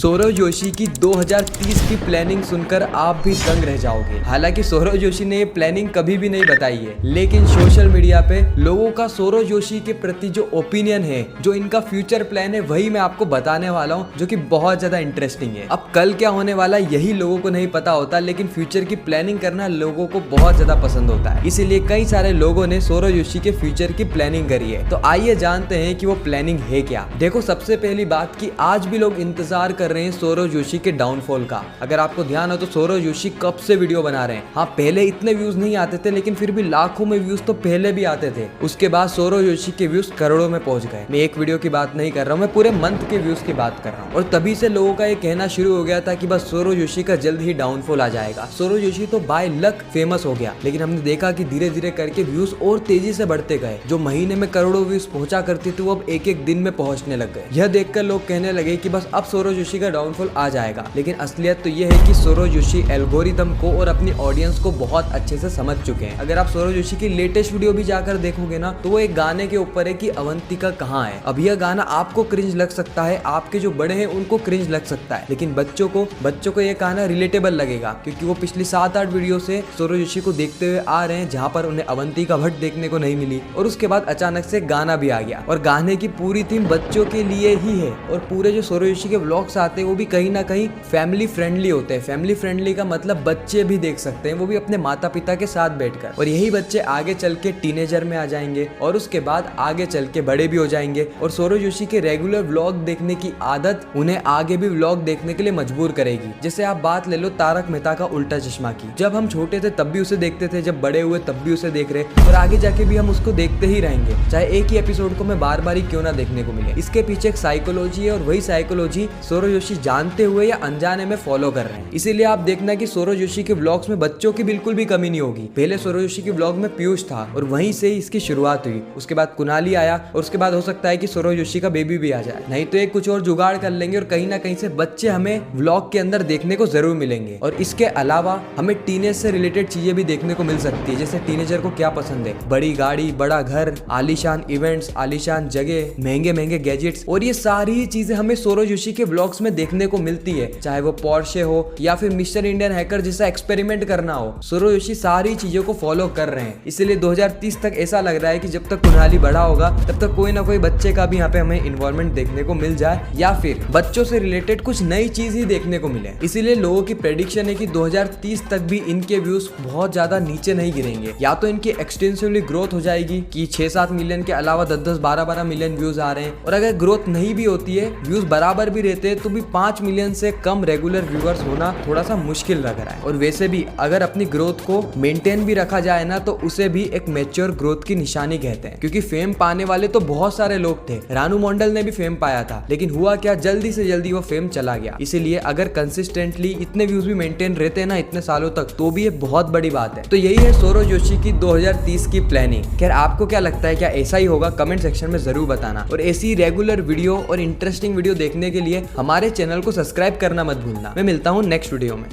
सौरव जोशी की 2030 की प्लानिंग सुनकर आप भी दंग रह जाओगे। हालांकि सौरव जोशी ने ये प्लानिंग कभी भी नहीं बताई है, लेकिन सोशल मीडिया पे लोगों का सौरव जोशी के प्रति जो ओपिनियन है, जो इनका फ्यूचर प्लान है, वही मैं आपको बताने वाला हूँ, जो कि बहुत ज्यादा इंटरेस्टिंग है। अब कल क्या होने वाला यही लोगों को नहीं पता होता, लेकिन फ्यूचर की प्लानिंग करना लोगों को बहुत ज्यादा पसंद होता है। इसीलिए कई सारे लोगों ने सौरव जोशी के फ्यूचर की प्लानिंग करी है। तो आइए जानते हैं कि वो प्लानिंग है क्या। देखो, सबसे पहली बात कि आज भी लोग इंतजार कर रहे हैं सौरव जोशी के डाउनफॉल का। अगर आपको ध्यान हो तो सौरव जोशी कब से वीडियो बना रहे हैं। हाँ, पहले इतने व्यूज नहीं आते थे, लेकिन फिर भी लाखों में व्यूज तो पहले भी आते थे। उसके बाद सौरव जोशी के व्यूज करोड़ों में पहुंच गए। मैं एक वीडियो की बात नहीं कर रहा हूँ, मैं पूरे मंथ के व्यूज की बात कर रहा हूँ। और तभी से लोगों का ये कहना शुरू हो गया था कि बस सौरव जोशी का जल्द ही डाउनफॉल आ जाएगा। सौरव जोशी तो बाय लक फेमस हो गया, लेकिन हमने देखा कि धीरे धीरे करके व्यूज और तेजी से बढ़ते गए। जो महीने में करोड़ों व्यूज पहुंचा करते थे, वो अब एक एक दिन में पहुंचने लग गए। यह देखकर लोग कहने लगे कि बस अब सौरव जोशी का डाउनफॉल आ जाएगा। लेकिन असलियत तो यह है कि सौरव जोशी एल्गोरिदम को और अपनी ऑडियंस को बहुत अच्छे से समझ चुके हैं। अगर आप सौरव जोशी की लेटेस्ट वीडियो भी जाकर देखोगे ना, तो वो एक गाने के ऊपर है कि अवंतिका कहाँ है। अब यह गाना आपको क्रिंज लग सकता है, आपके जो बड़े हैं उनको क्रिंज लग सकता है, लेकिन बच्चों को यह गाना रिलेटेबल लगेगा, क्योंकि वो पिछली 7-8 वीडियो से सौरव जोशी को देखते हुए आ रहे हैं, जहाँ पर उन्हें अवंतिका भट्ट देखने को नहीं मिली। और उसके बाद अचानक से गाना भी आ गया, और गाने की पूरी थीम बच्चों के लिए ही है। और पूरे जो सौरव जोशी के व्लॉग्स आते हैं वो भी कहीं ना कहीं फैमिली फ्रेंडली होते हैं। फैमिली फ्रेंडली का मतलब बच्चे भी देख सकते हैं, वो भी अपने माता पिता के साथ बैठकर। और यही बच्चे आगे चल के टीनेजर में आ जाएंगे, और उसके बाद आगे चल के बड़े भी हो जाएंगे। और सौरव जोशी के रेगुलर व्लॉग देखने की आदत उन्हें आगे भी व्लॉग देखने के लिए मजबूर करेगी। जैसे आप बात ले लो तारक मेहता का उल्टा चश्मा की। जब हम छोटे थे तब भी उसे देखते थे, जब बड़े हुए तब भी उसे देख रहे, और आगे जाके भी हम उसको देखते ही रहेंगे, चाहे एक ही एपिसोड को मैं बार बार ही क्यों ना देखने को मिले। इसके पीछे एक साइकोलॉजी है, और वही साइकोलॉजी सौरव जोशी जानते हुए या अनजाने में फॉलो कर रहे हैं। इसीलिए आप देखना कि सौरव जोशी के व्लॉग्स में बच्चों की बिल्कुल भी कमी नहीं होगी। पहले सौरव जोशी के व्लॉग में पीयूष था, और वहीं से ही इसकी शुरुआत हुई। उसके बाद कुणाली आया, और उसके बाद हो सकता है कि सौरव जोशी का बेबी भी आ जाए। नहीं तो एक कुछ और जुगाड़ कर लेंगे, और कहीं ना कहीं से बच्चे हमें व्लॉग के अंदर देखने को जरूर मिलेंगे। और इसके अलावा हमें टीनेज से रिलेटेड चीजें भी देखने को मिल सकती है। जैसे टीनेजर को क्या पसंद है, बड़ी गाड़ी, बड़ा घर, आलीशान इवेंट्स, आलीशान जगह, महंगे महंगे गैजेट्स, और ये सारी चीजें हमें सौरव जोशी के व्लॉग्स में देखने को मिलती है। चाहे वो पोर्शे हो या फिर मिस्टर इंडियन हैकर जैसा एक्सपेरिमेंट करना हो, सौरव जोशी सारी चीजों को फॉलो कर रहे हैं। इसलिए 2030 तक ऐसा लग रहा है कि जब तक कुणाली बड़ा होगा तब तक कोई ना कोई बच्चे का भी यहाँ पे हमें इन्वॉल्वमेंट देखने को मिल जाए, या फिर बच्चों से रिलेटेड कुछ नई चीज ही देखने को मिले। इसीलिए लोगों की प्रेडिक्शन है कि 2030 तक भी इनके व्यूज बहुत ज्यादा नीचे नहीं गिरेंगे। या तो इनकी एक्सटेंसिवली ग्रोथ हो जाएगी कि 6-7 मिलियन के अलावा 10-10, 12-12 मिलियन व्यूज आ रहे हैं, और अगर ग्रोथ नहीं भी होती है, व्यूज बराबर भी रहते हैं, तो भी 5 मिलियन से कम रेगुलर व्यूअर्स होना थोड़ा सा मुश्किल लग रहा है। और वैसे भी अगर अपनी ग्रोथ को मेंटेन भी रखा जाए ना, तो उसे भी एक मैच्योर ग्रोथ की निशानी कहते हैं। क्योंकि फेम पाने वाले तो बहुत सारे लोग थे। रानू मंडल ने भी फेम पाया था, लेकिन हुआ क्या, जल्दी से जल्दी वो फेम चला गया। इसीलिए अगर कंसिस्टेंटली इतने व्यूज भी मेंटेन रहते हैं ना इतने सालों तक, तो भी ये बहुत बड़ी बात है। तो यही है सौरव जोशी की 2030 की प्लानिंग। खैर, आपको क्या लगता है, क्या ऐसा ही होगा? कमेंट सेक्शन में जरूर बताना। और ऐसी रेगुलर वीडियो और इंटरेस्टिंग वीडियो देखने के लिए हमारे चैनल को सब्सक्राइब करना मत भूलना। मैं मिलता हूँ नेक्स्ट वीडियो में।